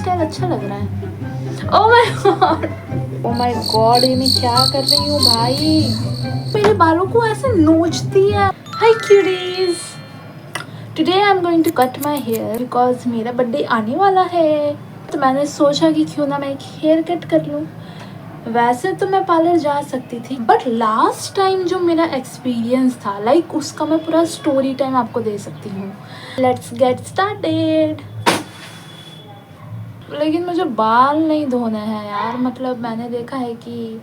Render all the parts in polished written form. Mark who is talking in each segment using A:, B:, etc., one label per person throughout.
A: Style अच्छा लग रहा है। Oh my God, oh my God, ये मैं क्या कर रही हूँ भाई, मेरे बालों को ऐसे नोचती है। Hi cuties, today I am going to cut my hair because मेरा बर्थडे आने वाला है। तो मैंने सोचा कि क्यों ना मैं एक हेयर कट कर लूँ। वैसे तो मैं पार्लर जा सकती थी, बट लास्ट टाइम जो मेरा एक्सपीरियंस था लाइक उसका मैं पूरा स्टोरी टाइम आपको दे सकती हूँ। Let's get started. लेकिन मुझे बाल नहीं धोने हैं यार, मतलब मैंने देखा है कि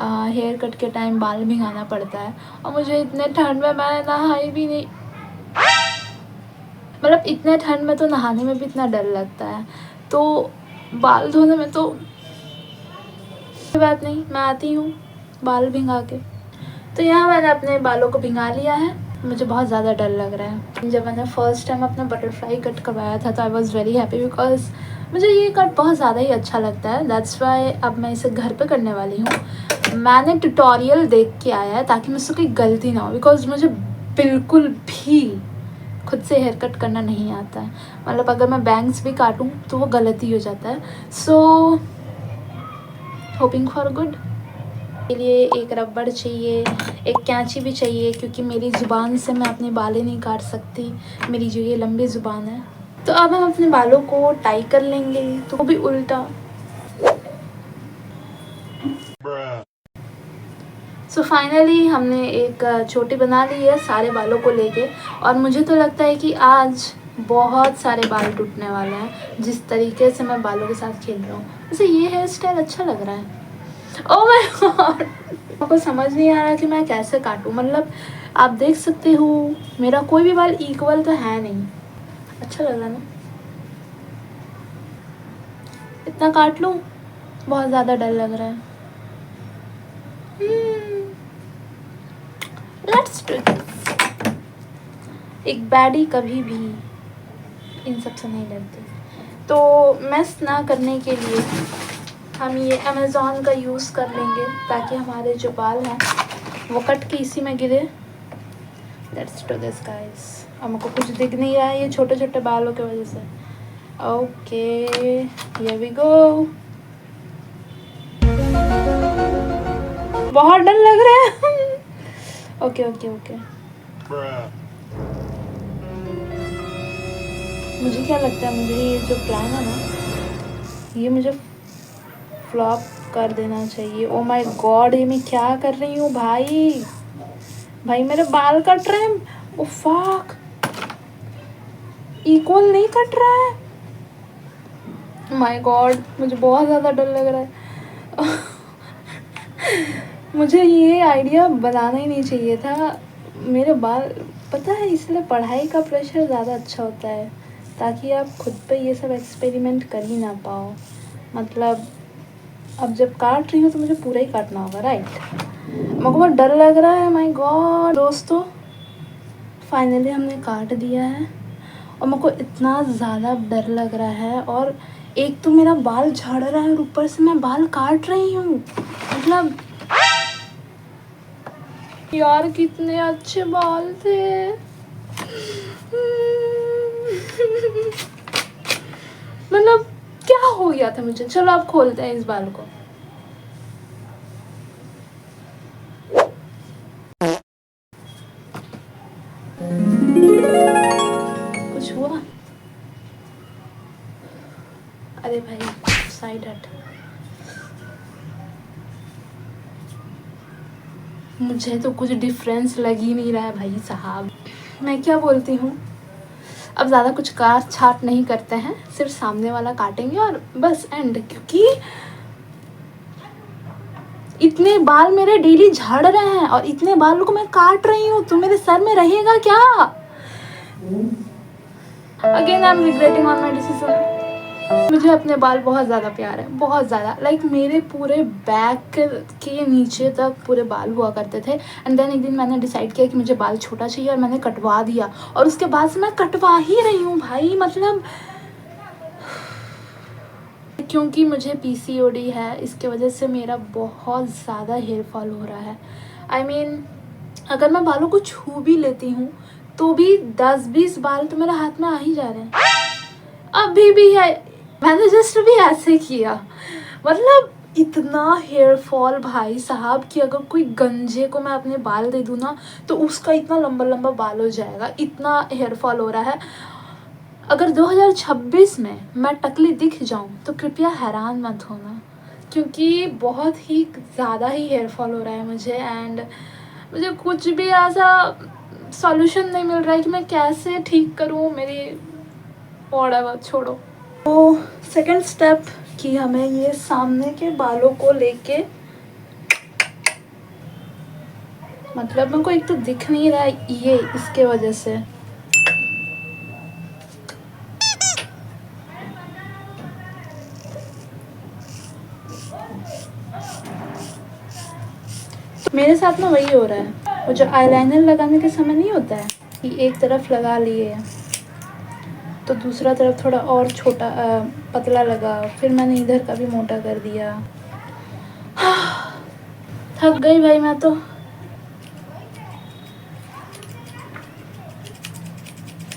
A: हेयर कट के टाइम बाल भिगाना पड़ता है, और मुझे इतने ठंड में मैं नहाई भी नहीं, मतलब इतने ठंड में तो नहाने में भी इतना डर लगता है, तो बाल धोने में तो कोई बात नहीं, मैं आती हूँ बाल भिंगा के। तो यहाँ मैंने अपने बालों को भिंगा लिया है। मुझे बहुत ज़्यादा डर लग रहा है। जब मैंने फ़र्स्ट टाइम अपना बटरफ्लाई कट करवाया था तो I was very happy because मुझे ये कट बहुत ज़्यादा ही अच्छा लगता है। दैट्स वाई अब मैं इसे घर पे करने वाली हूँ। मैंने ट्यूटोरियल देख के आया है ताकि मुझसे कोई गलती ना हो, बिकॉज मुझे बिल्कुल भी खुद से हेयर कट करना नहीं आता है। मतलब अगर मैं बैंग्स भी काटूँ तो वो गलती हो जाता है। सो होपिंग फॉर गुड। के लिए एक रबड़ चाहिए, एक कैंची भी चाहिए, क्योंकि मेरी ज़ुबान से मैं अपने बालें नहीं काट सकती, मेरी जो ये लंबी ज़ुबान है। तो अब हम अपने बालों को टाई कर लेंगे, तो वो भी उल्टा। सो फाइनली हमने एक चोटी बना ली है सारे बालों को लेके, और मुझे तो लगता है कि आज बहुत सारे बाल टूटने वाले हैं जिस तरीके से मैं बालों के साथ खेल रहा हूँ। वैसे ये हेयर स्टाइल अच्छा लग रहा है। ओह माय गॉड, आपको समझ नहीं आ रहा कि मैं कैसे काटूं। मतलब आप देख सकते हो मेरा कोई भी बाल इक्वल तो है नहीं। अच्छा लग रहा ना, इतना काट लूं, बहुत ज़्यादा डर लग रहा है। Let's do this. एक बैडी कभी भी इन सब से नहीं डरती। तो मेस ना करने के लिए हम ये अमेज़ॉन का यूज़ कर लेंगे ताकि हमारे जो बाल हैं वो कट के इसी में गिरे। Let's do this guys. हमको कुछ दिख नहीं रहा है ये छोटे छोटे बालों की वजह से। Okay, here we go. बहुत डर लग रहा है। Okay okay okay. मुझे क्या लगता है, मुझे ये जो प्लान है ना, ये मुझे फ्लॉप कर देना चाहिए। ओ माय गॉड, ये मैं क्या कर रही हूँ भाई, भाई मेरे बाल कट रहे हैं। ओ फक, इक्वल नहीं कट रहा है। माय गॉड, मुझे बहुत ज़्यादा डर लग रहा है। मुझे ये आइडिया बनाना ही नहीं चाहिए था। मेरे बाल, पता है, इसलिए पढ़ाई का प्रेशर ज़्यादा अच्छा होता है ताकि आप खुद पे ये सब एक्सपेरिमेंट कर ही ना पाओ। मतलब अब जब काट रही हूँ तो मुझे पूरा ही काटना होगा, राइट। मेरे को बहुत डर लग रहा है, माय गॉड। दोस्तों फाइनली हमने काट दिया है और मेरे को इतना ज़्यादा डर लग रहा है। और एक तो मेरा बाल झड़ रहा है और ऊपर से मैं बाल काट रही हूँ। मतलब यार कितने अच्छे बाल थे। मतलब क्या हो गया था मुझे। चलो आप खोलते हैं इस बाल को। कुछ हुआ? अरे भाई साइड हट। मुझे तो कुछ डिफरेंस लग ही नहीं रहा है भाई साहब। मैं क्या बोलती हूँ, अब ज़्यादा कुछ काट छाट नहीं करते हैं, सिर्फ सामने वाला काटेंगे और बस एंड। क्योंकि इतने बाल मेरे डेली झड़ रहे हैं और इतने बालों को मैं काट रही हूँ तो मेरे सर में रहेगा क्या। Again I am regretting on my decision. मुझे अपने बाल बहुत ज़्यादा प्यार है, बहुत ज़्यादा। लाइक मेरे पूरे बैक के नीचे तक पूरे बाल हुआ करते थे, एंड देन एक दिन मैंने डिसाइड किया कि मुझे बाल छोटा चाहिए और मैंने कटवा दिया, और उसके बाद से मैं कटवा ही रही हूँ भाई। मतलब क्योंकि मुझे पीसीओडी है, इसके वजह से मेरा बहुत ज़्यादा हेयर फॉल हो रहा है। आई मीन अगर मैं बालों को छू भी लेती हूँ तो भी 10-20 बाल तो मेरे हाथ में आ ही जा रहे हैं। अभी भी है, मैंने जस्ट भी ऐसे किया। मतलब इतना हेयर फॉल भाई साहब कि अगर कोई गंजे को मैं अपने बाल दे दूँ ना तो उसका इतना लंबा लंबा बाल हो जाएगा, इतना हेयर फॉल हो रहा है। अगर 2026 में मैं टकली दिख जाऊँ तो कृपया हैरान मत होना, क्योंकि बहुत ही ज़्यादा ही हेयर फॉल हो रहा है मुझे। एंड मुझे कुछ भी ऐसा सॉल्यूशन नहीं मिल रहा है कि मैं कैसे ठीक करूँ मेरी वॉडएवर, छोड़ो। तो सेकंड स्टेप कि हमें ये सामने के बालों को लेके, मतलब मेरे को एक तो दिख नहीं रहा है ये, इसके वजह से मेरे साथ ना वही हो रहा है। वो जो आईलाइनर लगाने के समय नहीं होता है कि एक तरफ लगा लिए तो दूसरा तरफ थोड़ा और छोटा पतला लगा, फिर मैंने इधर का भी मोटा कर दिया। थक गई भाई मैं तो।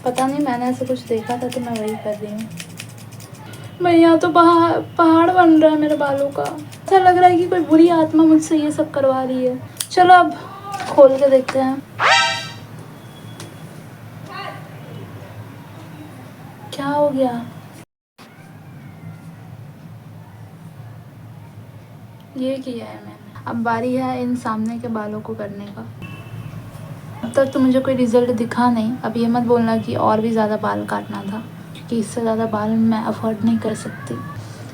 A: पता नहीं, मैंने ऐसा कुछ देखा था तो मैं वही कर रही हूँ। भाई यहाँ तो पहाड़ बन रहा है मेरे बालों का। ऐसा लग रहा है कि कोई बुरी आत्मा मुझसे ये सब करवा रही है। चलो अब खोल के देखते हैं क्या हो गया। ये किया है मैंने, अब बारी है इन सामने के बालों को करने का। अब तक तो मुझे कोई रिजल्ट दिखा नहीं। अब ये मत बोलना कि और भी ज़्यादा बाल काटना था, क्योंकि इससे ज़्यादा बाल मैं अफोर्ड नहीं कर सकती।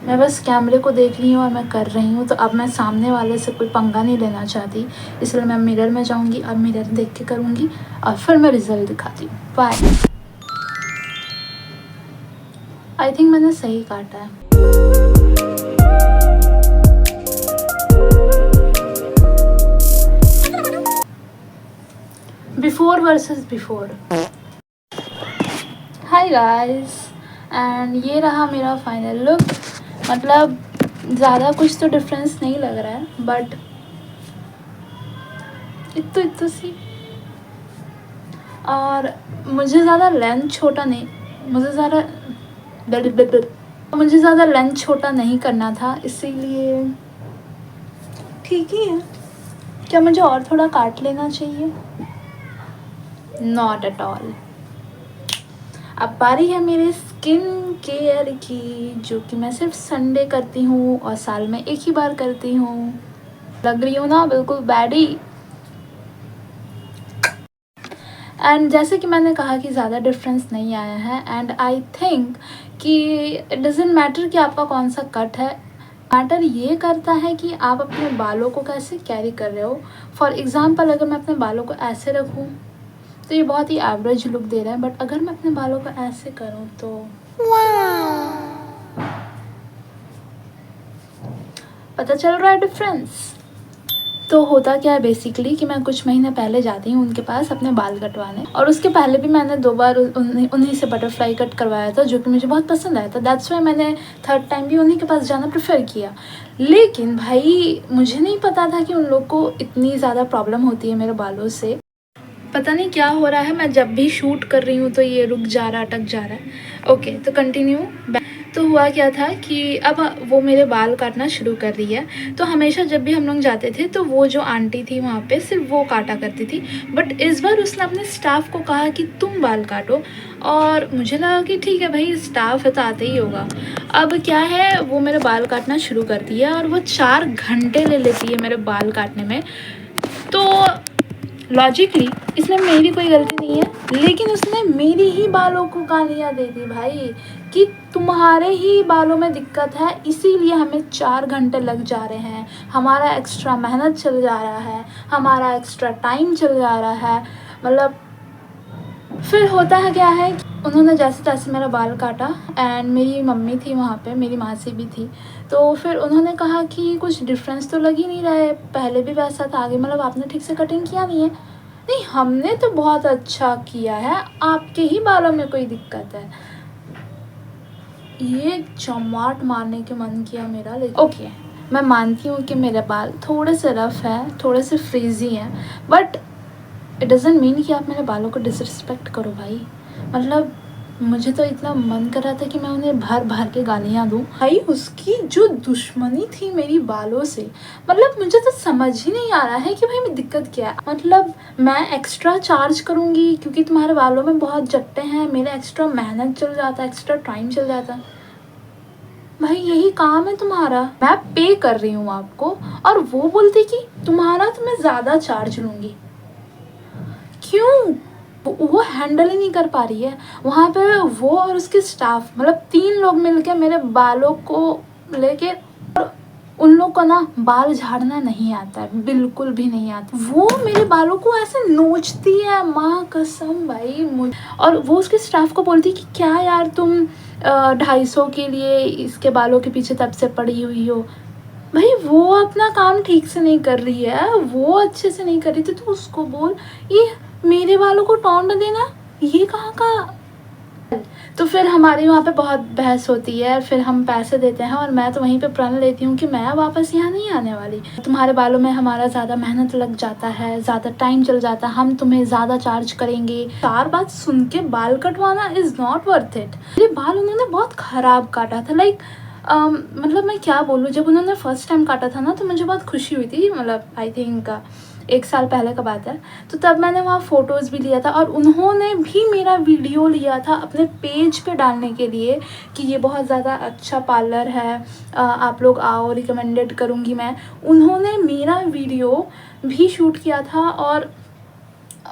A: मैं बस कैमरे को देख रही हूँ और मैं कर रही हूँ। तो अब मैं सामने वाले से कोई पंगा नहीं लेना चाहती, इसलिए मैं मिरर में जाऊँगी, अब मिरर देख के करूँगी और फिर मैं रिजल्ट दिखाती हूँ। बाय। आई थिंक मैंने सही काटा है। Before versus before. Hi guys, and ये रहा मेरा फाइनल लुक। मतलब ज़्यादा कुछ तो डिफरेंस नहीं लग रहा है, बट इतना सी। और मुझे ज़्यादा लेंथ छोटा नहीं, मुझे ज़्यादा लेंथ छोटा नहीं करना था, इसीलिए ठीक ही है। क्या मुझे और थोड़ा काट लेना चाहिए? Not at all. अब बारी है मेरे स्किन केयर की, जो कि मैं सिर्फ संडे करती हूँ और साल में एक ही बार करती हूँ। लग रही हूँ ना बिल्कुल बैडी। एंड जैसे कि मैंने कहा कि ज़्यादा डिफरेंस नहीं आया है, एंड आई थिंक कि इट डजेंट मैटर कि आपका कौन सा कट है। मैटर ये करता है कि आप अपने बालों को कैसे कैरी कर रहे हो। फॉर एग्ज़ाम्पल, अगर मैं अपने बालों को ऐसे रखूँ तो ये बहुत ही एवरेज लुक दे रहा है, बट अगर मैं अपने बालों को ऐसे करूँ तो पता चल रहा है डिफरेंस। तो होता क्या है बेसिकली कि मैं कुछ महीने पहले जाती हूँ उनके पास अपने बाल कटवाने, और उसके पहले भी मैंने 2 बार उन्हीं से बटरफ्लाई कट करवाया था, जो कि मुझे बहुत पसंद आया था। दैट्स वाई मैंने थर्ड टाइम भी उन्हीं के पास जाना प्रेफर किया। लेकिन भाई मुझे नहीं पता था कि उन लोग को इतनी ज़्यादा प्रॉब्लम होती है मेरे बालों से। पता नहीं क्या हो रहा है, मैं जब भी शूट कर रही हूँ तो ये रुक जा रहा, अटक जा रहा है। ओके, तो कंटिन्यू। तो हुआ क्या था कि अब वो मेरे बाल काटना शुरू कर रही है। तो हमेशा जब भी हम लोग जाते थे तो वो जो आंटी थी वहाँ पे सिर्फ वो काटा करती थी, बट इस बार उसने अपने स्टाफ को कहा कि तुम बाल काटो, और मुझे लगा कि ठीक है भाई, स्टाफ है तो आते ही होगा। अब क्या है, वो मेरे बाल काटना शुरू करती है और वो 4 घंटे ले लेती है मेरे बाल काटने में। तो लॉजिकली इसमें मेरी कोई गलती नहीं है, लेकिन उसने मेरी ही बालों को गालियाँ दे दी भाई कि तुम्हारे ही बालों में दिक्कत है, इसीलिए हमें 4 घंटे लग जा रहे हैं, हमारा एक्स्ट्रा मेहनत चल जा रहा है, हमारा एक्स्ट्रा टाइम चल जा रहा है। मतलब फिर होता है क्या है, उन्होंने जैसे तैसे मेरा बाल काटा, एंड मेरी मम्मी थी वहाँ पे, मेरी मासी भी थी। तो फिर उन्होंने कहा कि कुछ डिफरेंस तो लग ही नहीं रहा है, पहले भी वैसा था, आगे मतलब आपने ठीक से कटिंग किया नहीं है। नहीं, हमने तो बहुत अच्छा किया है, आपके ही बालों में कोई दिक्कत है। ये चमाट मारने के मन किया मेरा। लेकिन ओके, मैं मानती हूँ कि मेरे बाल थोड़े से रफ़ हैं, थोड़े से फ्रीजी हैं, बट इट डज़ंट मीन कि आप मेरे बालों को डिसरिस्पेक्ट करो भाई। मतलब मुझे तो इतना मन कर रहा था कि मैं उन्हें भर भर के गालियाँ दूँ। भाई उसकी जो दुश्मनी थी मेरी बालों से, मतलब मुझे तो समझ ही नहीं आ रहा है कि भाई मैं दिक्कत क्या है। मतलब मैं एक्स्ट्रा चार्ज करूँगी क्योंकि तुम्हारे बालों में बहुत जट्टे हैं, मेरा एक्स्ट्रा मेहनत चल जाता है, एक्स्ट्रा टाइम चल जाता है। भाई यही काम है तुम्हारा, मैं पे कर रही हूँ आपको और वो बोलती कि तुम्हारा तो मैं ज़्यादा चार्ज लूँगी। क्यों? वो हैंडल ही नहीं कर पा रही है। वहाँ पे वो और उसके स्टाफ, मतलब 3 लोग मिलके मेरे बालों को लेके, और उन लोग को ना बाल झाड़ना नहीं आता है, बिल्कुल भी नहीं आता। वो मेरे बालों को ऐसे नोचती है, माँ कसम भाई। और वो उसके स्टाफ को बोलती कि क्या यार तुम 250 के लिए इसके बालों के पीछे तब से पड़ी हुई हो। भाई वो अपना काम ठीक से नहीं कर रही है, वो अच्छे से नहीं कर रही थी, तो उसको बोल ये मेरे बालों को टोंड देना, ये कहाँ का। तो फिर हमारी वहाँ पे बहुत बहस होती है, फिर हम पैसे देते हैं और मैं तो वहीं पे प्रण लेती हूँ कि मैं वापस यहाँ नहीं आने वाली। तुम्हारे बालों में हमारा ज़्यादा मेहनत लग जाता है, ज़्यादा टाइम चल जाता है, हम तुम्हें ज़्यादा चार्ज करेंगे। 4 बात सुन के बाल कटवाना इज़ नॉट वर्थ इट। मेरे बाल उन्होंने बहुत ख़राब काटा था, लाइक मतलब मैं क्या बोलूँ, जब उन्होंने फ़र्स्ट टाइम काटा था ना तो मुझे बहुत खुशी हुई थी, मतलब आई थिंक 1 साल पहले का बात है। तो तब मैंने वहाँ फ़ोटोज़ भी लिया था और उन्होंने भी मेरा वीडियो लिया था अपने पेज पे डालने के लिए कि ये बहुत ज़्यादा अच्छा पार्लर है, आप लोग आओ, रिकमेंडेड करूँगी मैं। उन्होंने मेरा वीडियो भी शूट किया था और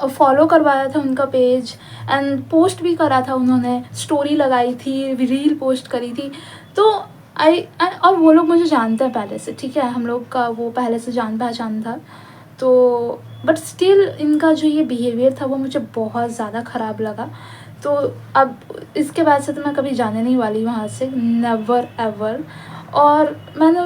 A: फॉलो करवाया था उनका पेज, एंड पोस्ट भी करा था उन्होंने, स्टोरी लगाई थी, रील पोस्ट करी थी। तो और वो लोग मुझे जानते हैं पहले से, ठीक है, हम लोग का वो पहले से जान पहचान था। तो बट स्टिल इनका जो ये बिहेवियर था वो मुझे बहुत ज़्यादा ख़राब लगा। तो अब इसके बाद से तो मैं कभी जाने नहीं वाली वहाँ से, नेवर एवर। और मैंने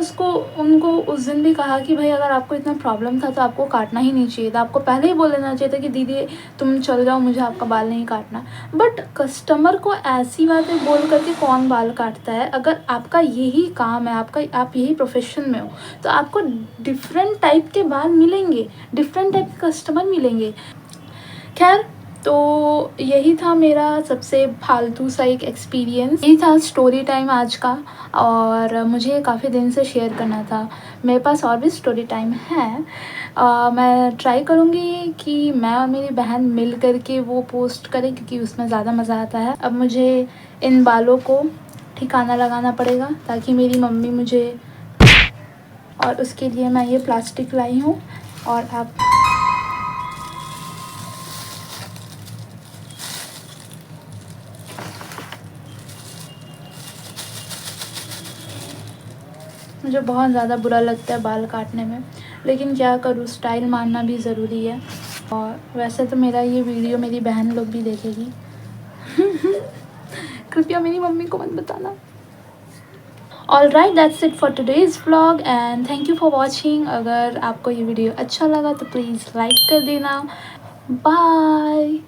A: उनको उस दिन भी कहा कि भाई अगर आपको इतना प्रॉब्लम था तो आपको काटना ही नहीं चाहिए था, आपको पहले ही बोल देना चाहिए था कि दीदी तुम चल जाओ, मुझे आपका बाल नहीं काटना। बट कस्टमर को ऐसी बातें बोल करके कौन बाल काटता है? अगर आपका यही काम है, आप यही प्रोफेशन में हो, तो आपको डिफरेंट टाइप के बाल मिलेंगे, डिफरेंट टाइप के कस्टमर मिलेंगे। खैर, तो यही था मेरा सबसे फालतू सा एक एक्सपीरियंस, यही था स्टोरी टाइम आज का, और मुझे काफ़ी दिन से शेयर करना था। मेरे पास और भी स्टोरी टाइम है, मैं ट्राई करूँगी कि मैं और मेरी बहन मिल कर के वो पोस्ट करें क्योंकि उसमें ज़्यादा मज़ा आता है। अब मुझे इन बालों को ठिकाना लगाना पड़ेगा ताकि मेरी मम्मी मुझे, और उसके लिए मैं ये प्लास्टिक लाई हूँ। और आप मुझे बहुत ज़्यादा बुरा लगता है बाल काटने में, लेकिन क्या करूँ, स्टाइल मानना भी ज़रूरी है। और वैसे तो मेरा ये वीडियो मेरी बहन लोग भी देखेगी। कृपया मेरी मम्मी को मत बताना। Alright, that's it for today's vlog and thank you for watching. अगर आपको ये वीडियो अच्छा लगा तो प्लीज़ लाइक कर देना। बाय।